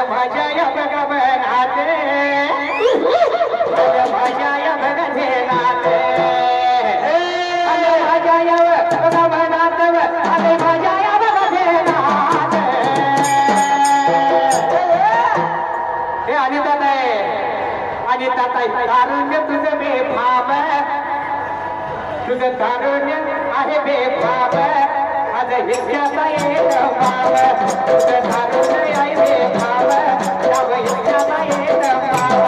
भाज्या या बघा बनाते भाज्या या बघा नाते भाज्या या बघा बनात भाज्या या बघा नाते हे अनिता ताई तारुण्य तुझं बेफाम तुझं तारुण्य आहे बेफाम आज हिच्याचा येत भाव तुझं तारुण्य आहे बेफाम अब हिच्याचा येत भाव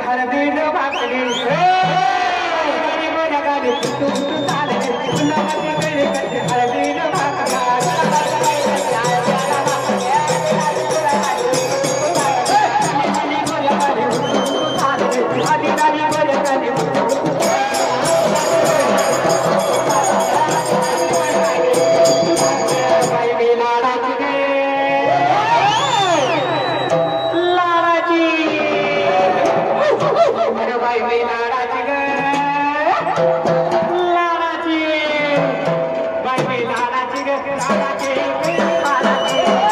हरदीन भाकरी हरदीन